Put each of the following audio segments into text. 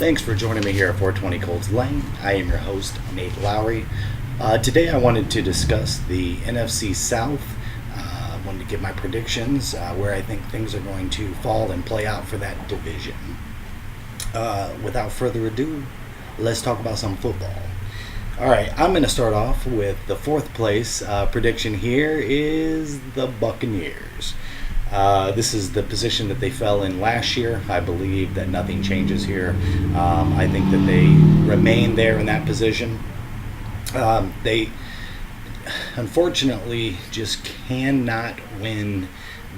Thanks for joining me here at 420 Colts Lane. I am your host, Nate Lowry. Today I wanted to discuss the NFC South. I wanted to give my predictions where I think things are going to fall and play out for that division. Without further ado, let's talk about some football. All right, I'm going to start off with the fourth place prediction here is the Buccaneers. This is the position that they fell in last year. I believe that nothing changes here. I think that they remain there in that position. They unfortunately just cannot win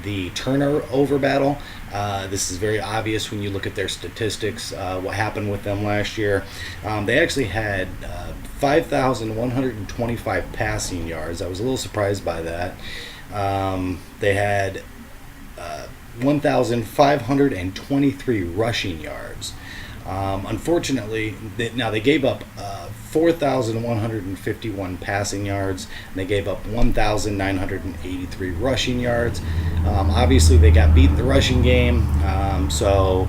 the turnover battle. This is very obvious when you look at their statistics, what happened with them last year. They actually had 5,125 passing yards. I was a little surprised by that. They had 1,523 rushing yards. Unfortunately, they gave up 4,151 passing yards, and they gave up 1,983 rushing yards. Obviously, they got beat in the rushing game, so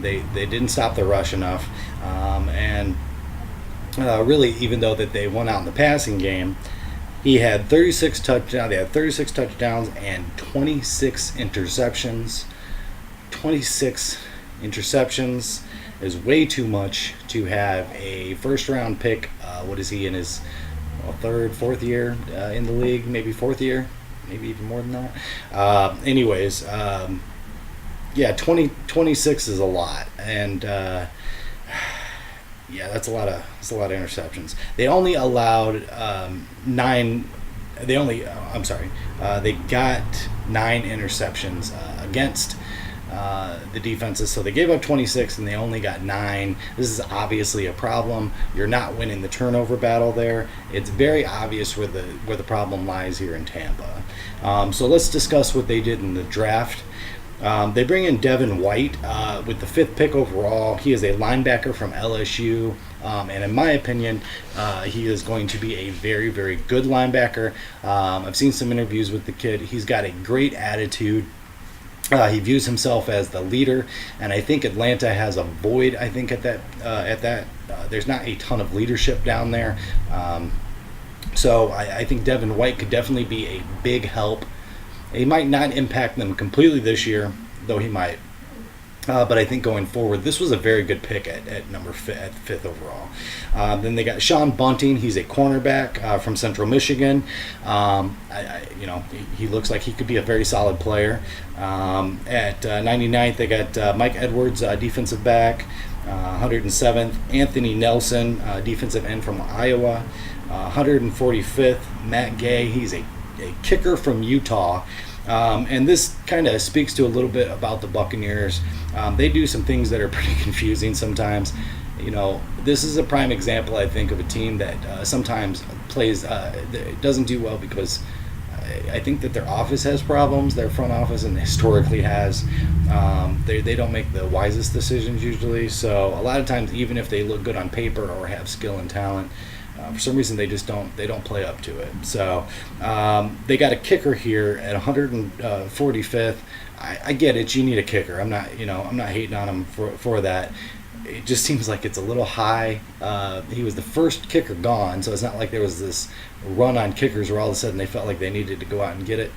they didn't stop the rush enough. Really, even though that they won out in the passing game, he had 36 touchdowns. They had 36 touchdowns and 26 interceptions. 26 interceptions is way too much to have a first-round pick. What is he in his fourth year in the league? Maybe fourth year, maybe even more than that. 26 is a lot, and yeah, that's a lot of interceptions. They only allowed They got 9 interceptions against the defenses. So they gave up 26 and they only got 9. This is obviously a problem. You're not winning the turnover battle there. It's very obvious where the problem lies here in Tampa. So let's discuss what they did in the draft. They bring in Devin White with the 5th pick overall. He is a linebacker from LSU, and in my opinion, he is going to be a very, very good linebacker. I've seen some interviews with the kid. He's got a great attitude. He views himself as the leader, and I think Atlanta has a void. I think at that there's not a ton of leadership down there. So I think Devin White could definitely be a big help. He might not impact them completely this year, though he might. But I think going forward, this was a very good pick at 5th overall. Then they got Sean Bunting. He's a cornerback from Central Michigan. He looks like he could be a very solid player. At 99th, they got Mike Edwards, defensive back. 107th, Anthony Nelson, defensive end from Iowa. 145th, Matt Gay. He's a kicker from Utah. And this kind of speaks to a little bit about the Buccaneers. They do some things that are pretty confusing sometimes. This is a prime example, I think, of a team that sometimes plays doesn't do well because I think that their office has problems, their front office, and historically has. They don't make the wisest decisions usually. So a lot of times, even if they look good on paper or have skill and talent, for some reason they just don't play up to it. So they got a kicker here at 145th. I get it. You need a kicker. I'm not hating on him for that. It just seems like it's a little high. He was the first kicker gone, so it's not like there was this run on kickers where all of a sudden they felt like they needed to go out and get it.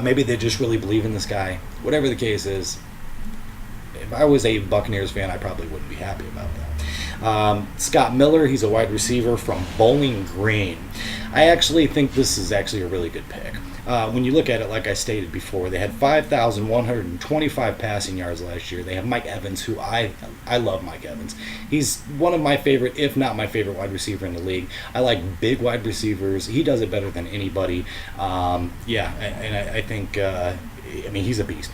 Maybe they just really believe in this guy. Whatever the case is, if I was a Buccaneers fan, I probably wouldn't be happy about that. Scott Miller, he's a wide receiver from Bowling Green. I actually think this is actually a really good pick. when you look at it, like I stated before, they had 5,125 passing yards last year. They have Mike Evans, who I love Mike Evans. He's one of my favorite, if not my favorite, wide receiver in the league. I like big wide receivers. He does it better than anybody. I think, he's a beast.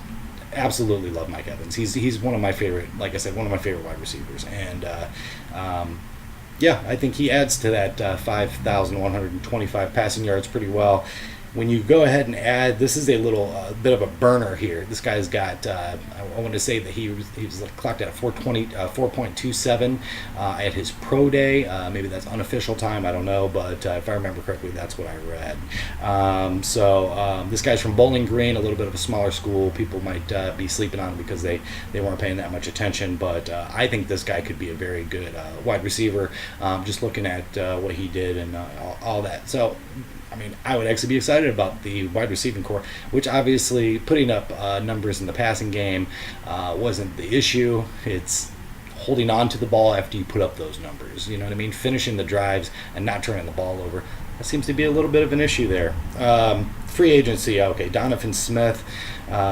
Absolutely love Mike Evans. He's one of my favorite, like I said, one of my favorite wide receivers. And I think he adds to that 5,125 passing yards pretty well. When you go ahead and add, this is a little bit of a burner here. This guy's got, I want to say that he was clocked at 4.27 at his pro day. Maybe that's unofficial time, I don't know, but if I remember correctly, that's what I read. This guy's from Bowling Green, a little bit of a smaller school. People might be sleeping on him because they weren't paying that much attention, but I think this guy could be a very good wide receiver, just looking at what he did and all that. So, I would actually be excited about the wide receiving core, which obviously putting up numbers in the passing game wasn't the issue. It's holding on to the ball after you put up those numbers. You know what I mean? Finishing the drives and not turning the ball over. That seems to be a little bit of an issue there. Free agency, okay. Donovan Smith,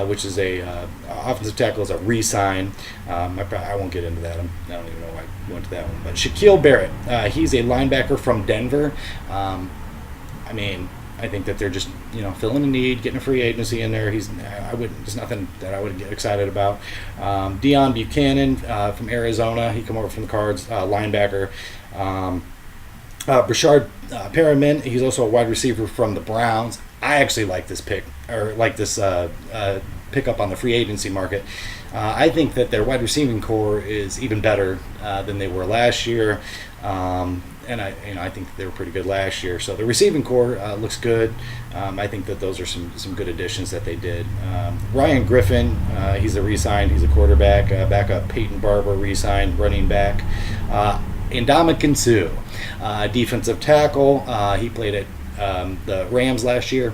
which is a offensive tackle, is a re-sign. I won't get into that. I don't even know why I went to that one. But Shaquille Barrett, he's a linebacker from Denver. I think that they're just, filling a need, getting a free agency in there. There's nothing that I would get excited about. Deion Buchanan from Arizona, he come over from the Cards, linebacker. Brashard Perriman, he's also a wide receiver from the Browns. I actually like this pick, or like this pickup on the free agency market. I think that their wide receiving core is even better than they were last year. And I think they were pretty good last year. So the receiving core looks good. I think that those are some good additions that they did. Ryan Griffin, he's a re-signed. He's a quarterback. Backup Peyton Barber, re-signed, running back. Ndamukong Suh, defensive tackle. He played at the Rams last year.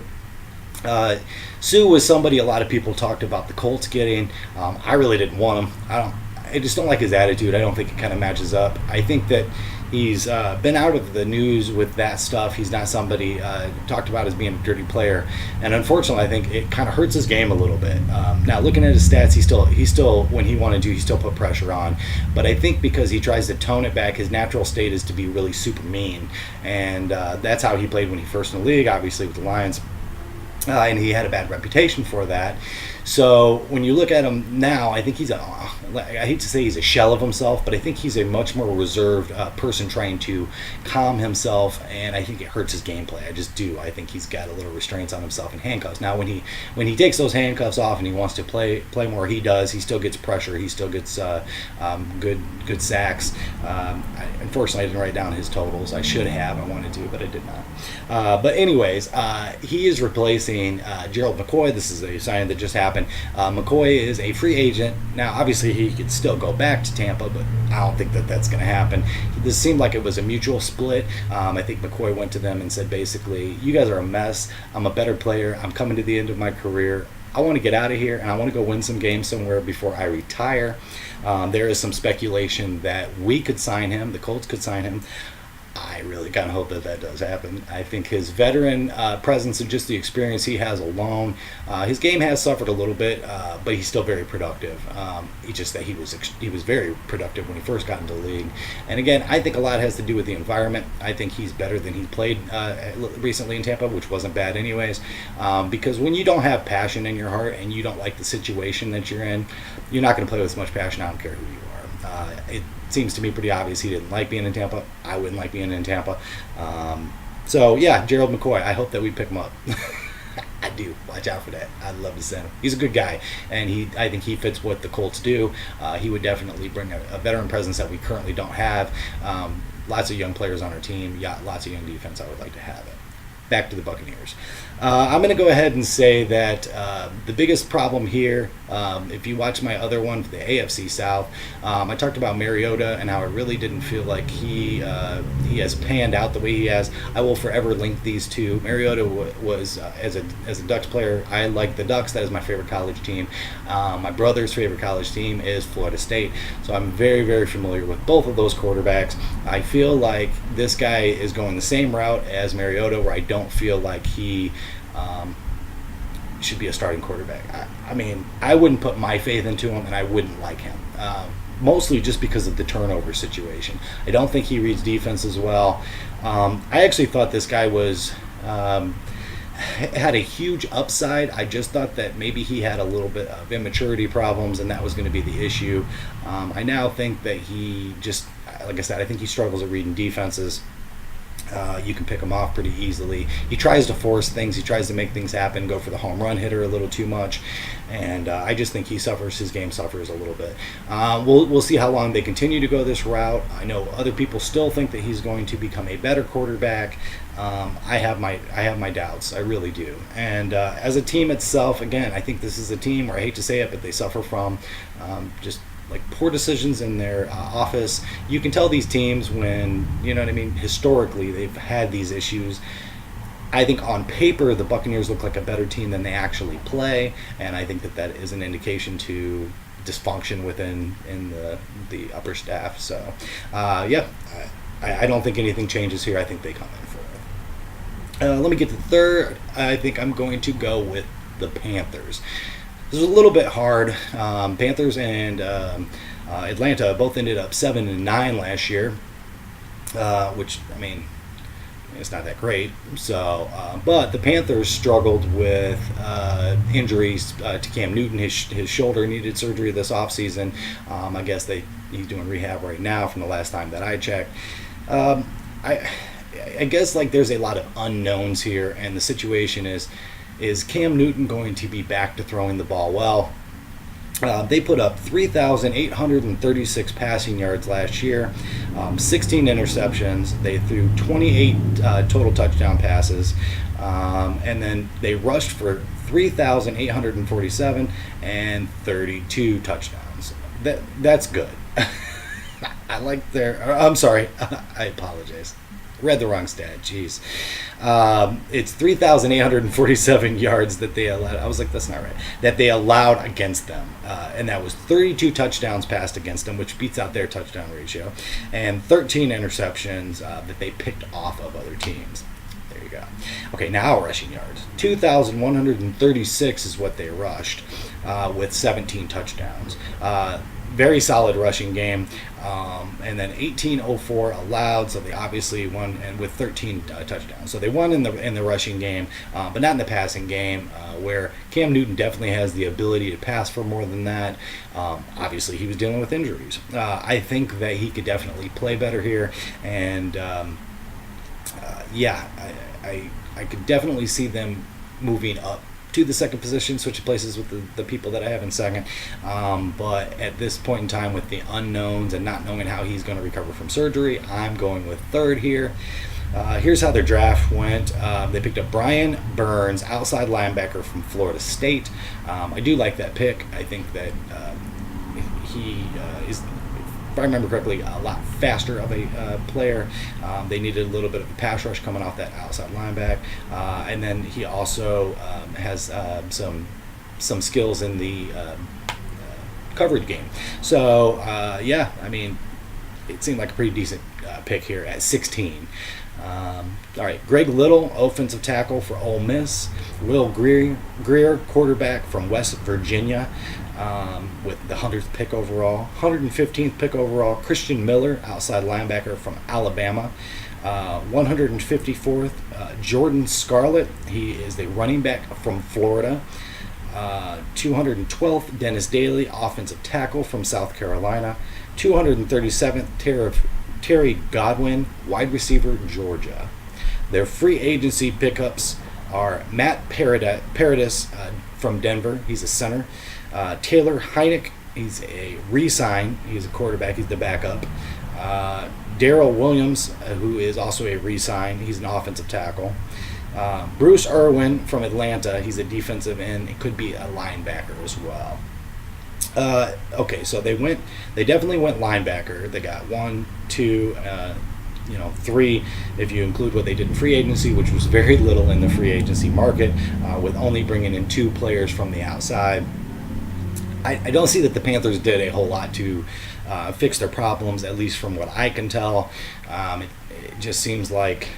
Suh was somebody a lot of people talked about the Colts getting. I really didn't want him. I just don't like his attitude. I don't think it kind of matches up. I think that he's been out of the news with that stuff. He's not somebody talked about as being a dirty player, and unfortunately, I think it kind of hurts his game a little bit. Now, looking at his stats, he still when he wanted to, he still put pressure on. But I think because he tries to tone it back, his natural state is to be really super mean, and that's how he played when he first in the league, obviously with the Lions. And he had a bad reputation for that. So when you look at him now, I think I hate to say he's a shell of himself, but I think he's a much more reserved person trying to calm himself, and I think it hurts his gameplay. I just do. I think he's got a little restraints on himself and handcuffs. Now, when he takes those handcuffs off and he wants to play more, he does. He still gets pressure. He still gets good sacks. Unfortunately, I didn't write down his totals. I should have. I wanted to, but I did not. But anyways, he is replacing Gerald McCoy. This is a signing that just happened. McCoy is a free agent. Now, obviously, he could still go back to Tampa, but I don't think that that's going to happen. This seemed like it was a mutual split. I think McCoy went to them and said, basically, you guys are a mess. I'm a better player. I'm coming to the end of my career. I want to get out of here, and I want to go win some games somewhere before I retire. There is some speculation that we could sign him. The Colts could sign him. I really kind of hope that does happen. I think his veteran presence and just the experience he has alone, his game has suffered a little bit, but he's still very productive. It's just that he was very productive when he first got into the league. And again, I think a lot has to do with the environment. I think he's better than he played recently in Tampa, which wasn't bad anyways. Because when you don't have passion in your heart and you don't like the situation that you're in, you're not going to play with as much passion. I don't care who you are. It seems to me pretty obvious he didn't like being in Tampa. I wouldn't like being in Tampa. Gerald McCoy, I hope that we pick him up. I do. Watch out for that. I'd love to send him. He's a good guy, and I think he fits what the Colts do. He would definitely bring a veteran presence that we currently don't have. Lots of young players on our team. Yeah, lots of young defense. I would like to have it. Back to the Buccaneers. I'm going to go ahead and say that the biggest problem here, if you watch my other one, the AFC South, I talked about Mariota and how I really didn't feel like he has panned out the way he has. I will forever link these two. Mariota was, as a Ducks player, I like the Ducks. That is my favorite college team. My brother's favorite college team is Florida State. So I'm very, very familiar with both of those quarterbacks. I feel like this guy is going the same route as Mariota, where I don't feel like he should be a starting quarterback. I mean, I wouldn't put my faith into him, and I wouldn't like him. Mostly just because of the turnover situation. I don't think he reads defense as well. I actually thought this guy was had a huge upside. I just thought that maybe he had a little bit of immaturity problems, and that was going to be the issue. I now think that he just, like I said, I think he struggles at reading defenses. You can pick him off pretty easily. He tries to force things. He tries to make things happen, go for the home run hitter a little too much. And I just think his game suffers a little bit. We'll see how long they continue to go this route. I know other people still think that he's going to become a better quarterback. I have my doubts. I really do. And as a team itself, again, I think this is a team where I hate to say it, but they suffer from just like poor decisions in their office. You can tell these teams when, you know what I mean, historically they've had these issues. I think on paper the Buccaneers look like a better team than they actually play, and I think that is an indication to dysfunction within the upper staff. So I don't think anything changes here. I think they come in for it. Let me get to third. I think I'm going to go with the Panthers. This was a little bit hard. Panthers and Atlanta both ended up 7-9 last year, which, I mean, it's not that great. So, but the Panthers struggled with injuries to Cam Newton. His shoulder needed surgery this offseason. I guess he's doing rehab right now from the last time that I checked. I guess like there's a lot of unknowns here, and the situation is Cam Newton going to be back to throwing the ball well? They put up 3,836 passing yards last year, 16 interceptions. They threw 28 total touchdown passes, and then they rushed for 3,847 and 32 touchdowns. That's good. I like I'm sorry. I apologize. Read the wrong stat. Jeez. It's 3,847 yards that they allowed. I was like, that's not right. That they allowed against them. And that was 32 touchdowns passed against them, which beats out their touchdown ratio, and 13 interceptions that they picked off of other teams. There you go. Okay, now rushing yards. 2,136 is what they rushed with 17 touchdowns. Very solid rushing game. And then 1804 allowed, so they obviously won, and with 13 touchdowns. So they won in the rushing game, but not in the passing game, where Cam Newton definitely has the ability to pass for more than that. Obviously, he was dealing with injuries. I think that he could definitely play better here, and I could definitely see them moving up to the second position, switching places with the people that I have in second. But at this point in time, with the unknowns and not knowing how he's going to recover from surgery, I'm going with third here. Here's how their draft went. They picked up Brian Burns, outside linebacker from Florida State. I do like that pick. I think that he is, if I remember correctly, a lot faster of a player. They needed a little bit of a pass rush coming off that outside linebacker, and then he also has some skills in the coverage game. So I mean, it seemed like a pretty decent pick here at 16. All right, Greg Little, offensive tackle for Ole Miss. Will Greer, quarterback from West Virginia, with the 100th pick overall. 115th pick overall, Christian Miller, outside linebacker from Alabama. 154th, Jordan Scarlett. He is the running back from Florida. 212th, Dennis Daly, offensive tackle from South Carolina. 237th, Terry Godwin, wide receiver, Georgia. Their free agency pickups are Matt Paradis from Denver. He's a center. Taylor Heineck, he's a re-sign. He's a quarterback. He's the backup. Darrell Williams, who is also a re-sign. He's an offensive tackle. Bruce Irwin from Atlanta. He's a defensive end. It could be a linebacker as well. Okay, so they definitely went linebacker. They got 1, 2, 3, if you include what they did in free agency, which was very little in the free agency market, with only bringing in 2 players from the outside. I don't see that the Panthers did a whole lot to fix their problems, at least from what I can tell. It just seems like,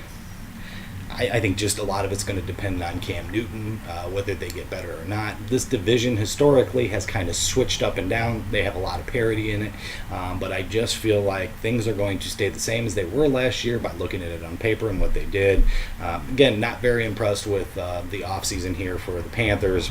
I think just a lot of it's going to depend on Cam Newton, whether they get better or not. This division historically has kind of switched up and down. They have a lot of parity in it, but I just feel like things are going to stay the same as they were last year by looking at it on paper and what they did. Again, not very impressed with the offseason here for the Panthers.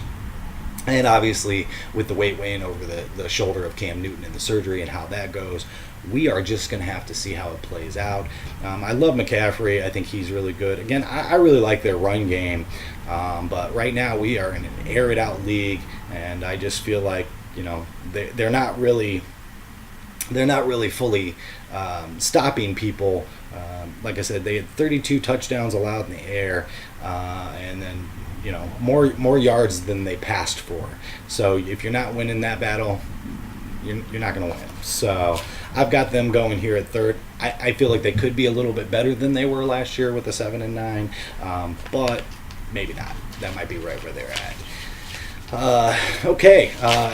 And obviously, with the weight weighing over the shoulder of Cam Newton and the surgery and how that goes, we are just going to have to see how it plays out. I love McCaffrey. I think he's really good. Again, I really like their run game. But right now, we are in an air-it-out league, and I just feel like, they're not really fully stopping people. Like I said, they had 32 touchdowns allowed in the air, and then more yards than they passed for. So if you're not winning that battle, you're not going to win. So I've got them going here at third. I feel like they could be a little bit better than they were last year with the 7-9, but maybe not. That might be right where they're at. Okay,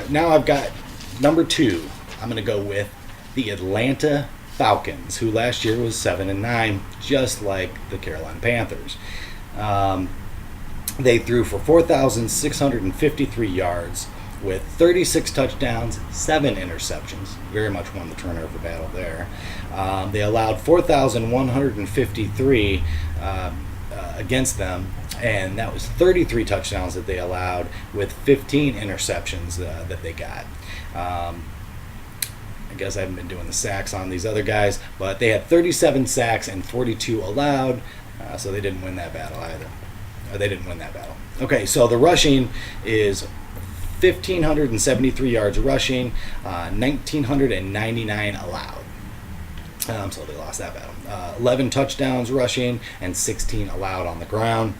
now I've got number 2. I'm going to go with the Atlanta Falcons, who last year was 7-9, just like the Carolina Panthers. They threw for 4,653 yards with 36 touchdowns, 7 interceptions. Very much won the turnover battle there. They allowed 4,153 against them, and that was 33 touchdowns that they allowed with 15 interceptions that they got. I guess I haven't been doing the sacks on these other guys, but they had 37 sacks and 42 allowed, so they didn't win that battle either. They didn't win that battle. Okay, so the rushing is 1,573 yards rushing, 1,999 allowed. So they lost that battle. 11 touchdowns rushing and 16 allowed on the ground.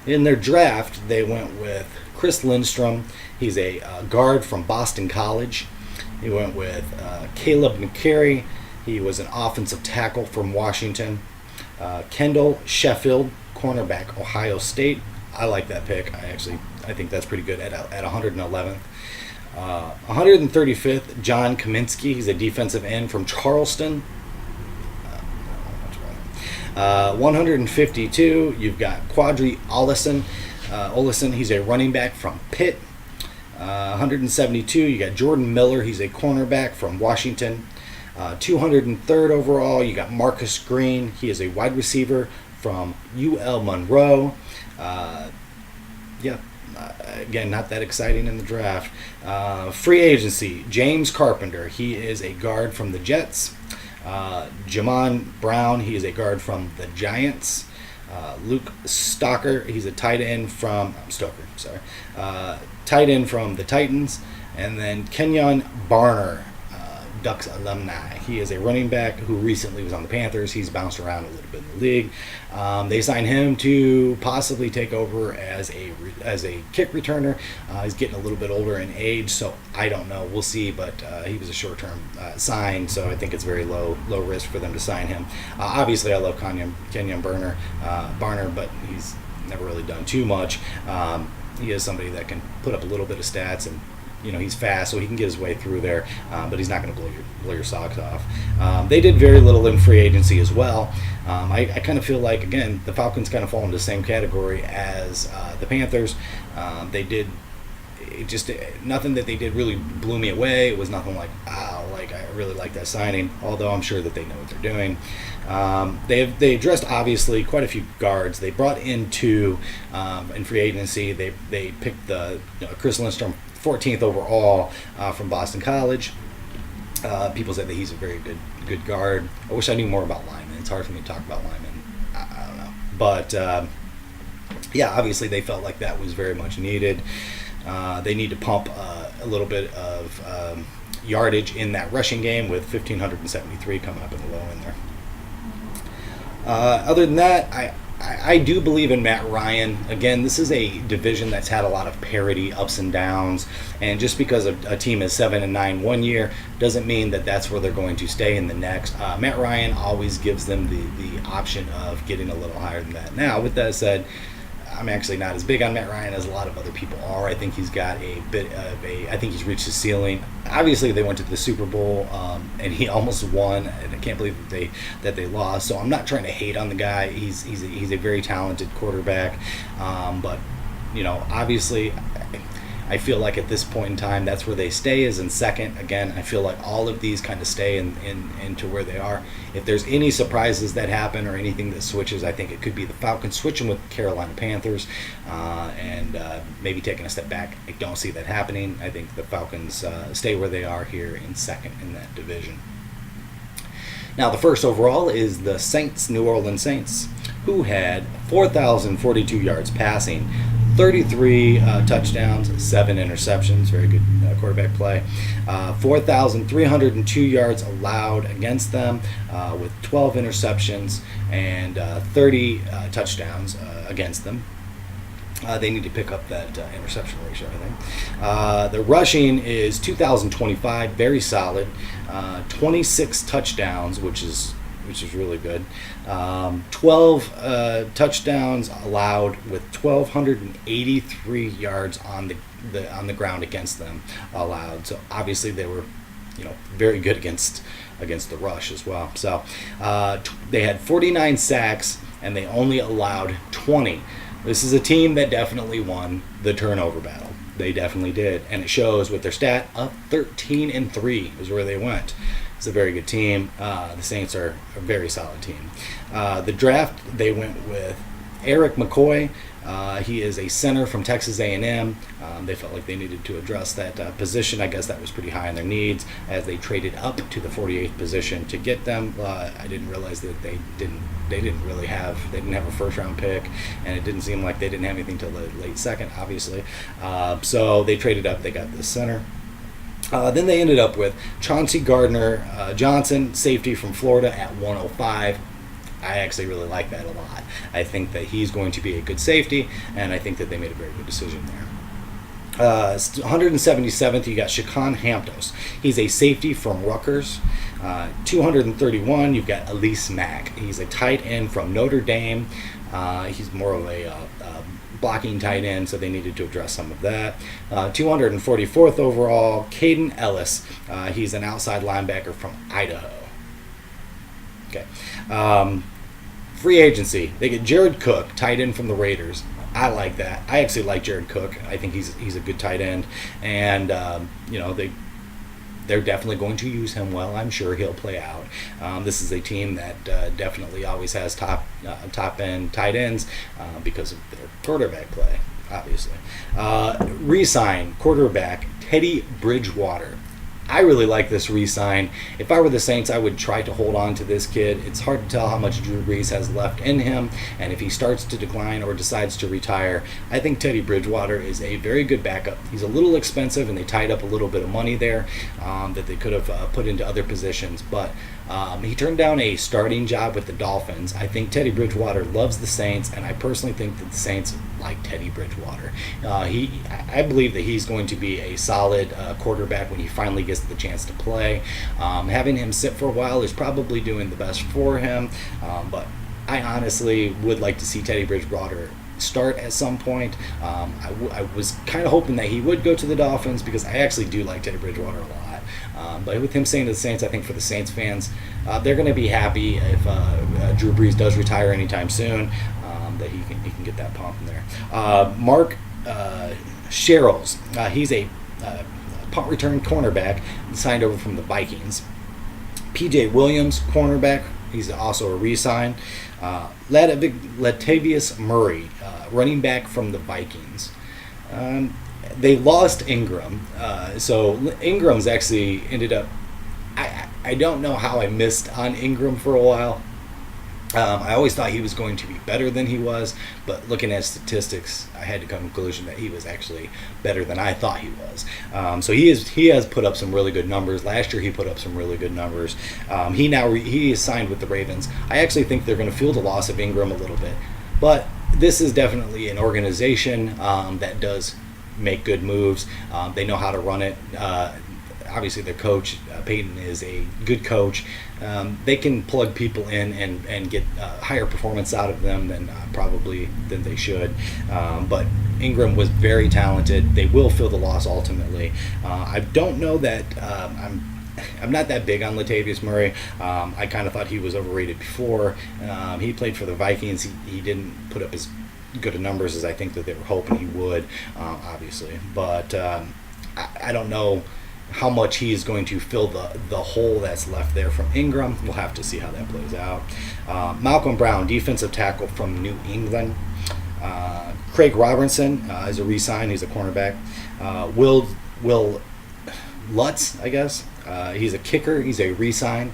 In their draft, they went with Chris Lindstrom. He's a guard from Boston College. He went with Caleb McCary. He was an offensive tackle from Washington. Kendall Sheffield, cornerback, Ohio State. I like that pick. I think that's pretty good at 111th. 135th, John Kaminsky. He's a defensive end from Charleston. 152, you've got Quadri Olison. He's a running back from Pitt. 172, you got Jordan Miller. He's a cornerback from Washington. 203rd overall, you got Marcus Green. He is a wide receiver from UL Monroe. Again, not that exciting in the draft. Free agency, James Carpenter. He is a guard from the Jets. Jamon Brown, he is a guard from the Giants. Luke Stocker, he's a tight end from tight end from the Titans. And then Kenyon Barner, Ducks alumni. He is a running back who recently was on the Panthers. He's bounced around a little bit in the league. They signed him to possibly take over as a kick returner. He's getting a little bit older in age, so I don't know. We'll see, but he was a short-term sign, so I think it's very low risk for them to sign him. Obviously, I love Kenyon Barner, but he's never really done too much. He is somebody that can put up a little bit of stats, and he's fast, so he can get his way through there, but he's not going to blow your socks off. They did very little in free agency as well. I kind of feel like, again, the Falcons kind of fall into the same category as the Panthers. They did nothing that they did really blew me away. It was nothing like, wow, like I really like that signing, although I'm sure that they know what they're doing. They addressed obviously quite a few guards. They brought in 2 in free agency. They picked the Chris Lindstrom 14th overall from Boston College. People said that he's a very good guard. I wish I knew more about linemen. It's hard for me to talk about linemen. I don't know. But, obviously they felt like that was very much needed. They need to pump a little bit of yardage in that rushing game with 1,573 coming up in the low end there. Other than that, I do believe in Matt Ryan. Again, this is a division that's had a lot of parity, ups and downs, and just because a team is 7-9 one year doesn't mean that that's where they're going to stay in the next. Matt Ryan always gives them the option of getting a little higher than that. Now, with that said, I'm actually not as big on Matt Ryan as a lot of other people are. I think he's got a bit of I think he's reached his ceiling. Obviously, they went to the Super Bowl, and he almost won, and I can't believe that they lost. So I'm not trying to hate on the guy. He's a very talented quarterback, but obviously, I feel like at this point in time, that's where they stay, is in second. Again, I feel like all of these kind of stay into where they are. If there's any surprises that happen or anything that switches, I think it could be the Falcons switching with Carolina Panthers and maybe taking a step back. I don't see that happening. I think the Falcons stay where they are here in second in that division. Now, the first overall is the New Orleans Saints, who had 4,042 yards passing, 33 touchdowns, 7 interceptions, very good quarterback play. 4,302 yards allowed against them with 12 interceptions and 30 touchdowns against them. They need to pick up that interception ratio, I think. The rushing is 2,025, very solid. 26 touchdowns, which is really good. 12 touchdowns allowed with 1,283 yards on the ground against them allowed. So obviously they were, very good against the rush as well. So they had 49 sacks and they only allowed 20. This is a team that definitely won the turnover battle. They definitely did, and it shows with their stat of 13-3 is where they went. It's a very good team. The Saints are a very solid team. The draft, they went with Eric McCoy. He is a center from Texas A&M. They felt like they needed to address that position. I guess that was pretty high on their needs as they traded up to the 48th position to get them. I didn't realize that they didn't have a first round pick, and it didn't seem like they didn't have anything till the late second, obviously. So they traded up. They got the center. Then they ended up with Chauncey Gardner-Johnson, safety from Florida, at 105. I actually really like that a lot. I think that he's going to be a good safety, and I think that they made a very good decision there. 177th, you got Shaquan Hamptos. He's a safety from Rutgers. 231, you've got Elise Mack. He's a tight end from Notre Dame. He's more of a blocking tight end, so they needed to address some of that. 244th overall, Caden Ellis. He's an outside linebacker from Idaho. Okay. Free agency. They get Jared Cook, tight end from the Raiders. I like that. I actually like Jared Cook. I think he's a good tight end, and they're definitely going to use him well. I'm sure he'll play out. This is a team that definitely always has top end tight ends because of their quarterback play, obviously. Re-sign quarterback Teddy Bridgewater. I really like this re-sign. If I were the Saints, I would try to hold on to this kid. It's hard to tell how much Drew Brees has left in him, and if he starts to decline or decides to retire, I think Teddy Bridgewater is a very good backup. He's a little expensive, and they tied up a little bit of money there that they could have put into other positions, but he turned down a starting job with the Dolphins. I think Teddy Bridgewater loves the Saints, and I personally think that the Saints like Teddy Bridgewater. I believe that he's going to be a solid quarterback when he finally gets the chance to play. Having him sit for a while is probably doing the best for him, but I honestly would like to see Teddy Bridgewater start at some point. I was kind of hoping that he would go to the Dolphins because I actually do like Teddy Bridgewater a lot. But with him staying to the Saints, I think for the Saints fans, they're going to be happy if Drew Brees does retire anytime soon, that he can get that pump in there. Mark Sherrills, he's a punt return cornerback signed over from the Vikings. PJ Williams, cornerback, he's also a re-sign. Latavius Murray, running back from the Vikings. They lost Ingram, so Ingram's actually ended up. I don't know how I missed on Ingram for a while. I always thought he was going to be better than he was, but looking at statistics, I had to come to the conclusion that he was actually better than I thought he was. So he has put up some really good numbers. Last year he put up some really good numbers. He is signed with the Ravens. I actually think they're going to feel the loss of Ingram a little bit, but this is definitely an organization that does make good moves. They know how to run it. obviously their coach, Peyton, is a good coach. They can plug people in and get higher performance out of them than they should. But Ingram was very talented. They will feel the loss ultimately. I don't know that I'm not that big on Latavius Murray. I kind of thought he was overrated before. He played for the Vikings. He didn't put up as good of numbers as I think that they were hoping he would, obviously. But I don't know how much he is going to fill the hole that's left there from Ingram. We'll have to see how that plays out. Malcolm Brown, defensive tackle from New England. Craig Robertson is a re-sign. He's a cornerback. Will Lutz, I guess. He's a kicker. He's a re-sign.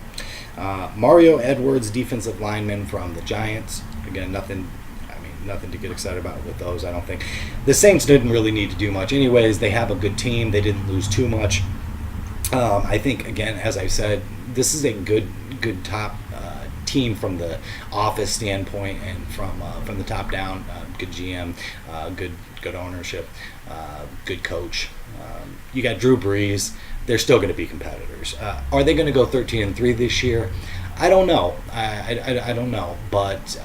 Mario Edwards, defensive lineman from the Giants. Again, nothing to get excited about with those, I don't think. The Saints didn't really need to do much anyways. They have a good team. They didn't lose too much. I think, again, as I said, this is a good top team from the office standpoint and from the top down. Good GM, good ownership, good coach. You got Drew Brees. They're still going to be competitors. Are they going to go 13-3 this year? I don't know. I don't know. But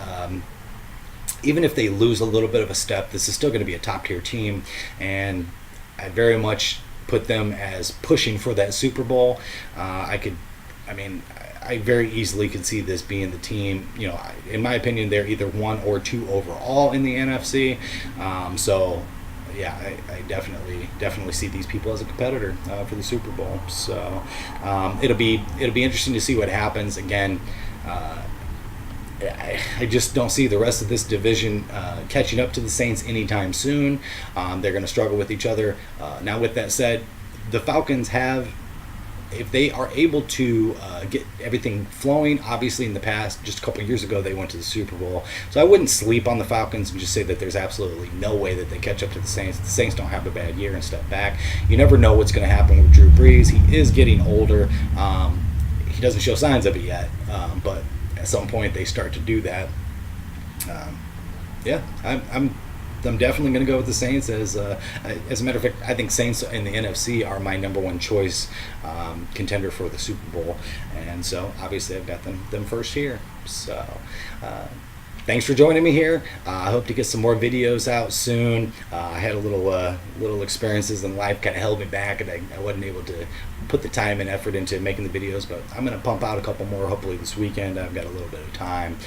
even if they lose a little bit of a step, this is still going to be a top-tier team, and I very much put them as pushing for that Super Bowl. I very easily could see this being the team. In my opinion, they're either 1 or 2 overall in the NFC. I definitely see these people as a competitor for the Super Bowl. So it'll be interesting to see what happens. Again, I just don't see the rest of this division catching up to the Saints anytime soon. They're going to struggle with each other. Now, with that said, the Falcons have, if they are able to get everything flowing, obviously in the past, just a couple of years ago, they went to the Super Bowl. So I wouldn't sleep on the Falcons and just say that there's absolutely no way that they catch up to the Saints. The Saints don't have a bad year and step back. You never know what's going to happen with Drew Brees. He is getting older. He doesn't show signs of it yet, but at some point they start to do that. I'm definitely going to go with the Saints. As a matter of fact, I think Saints in the NFC are my number one choice contender for the Super Bowl, and so obviously I've got them first here. So thanks for joining me here. I hope to get some more videos out soon. I had a little experiences in life kind of held me back, and I wasn't able to put the time and effort into making the videos, but I'm going to pump out a couple more hopefully this weekend. I've got a little bit of time.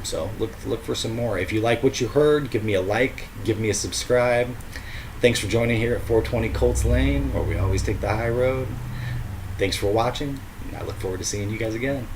So look for some more. If you like what you heard, give me a like, give me a subscribe. Thanks for joining here at 420 Colts Lane, where we always take the high road. Thanks for watching, and I look forward to seeing you guys again.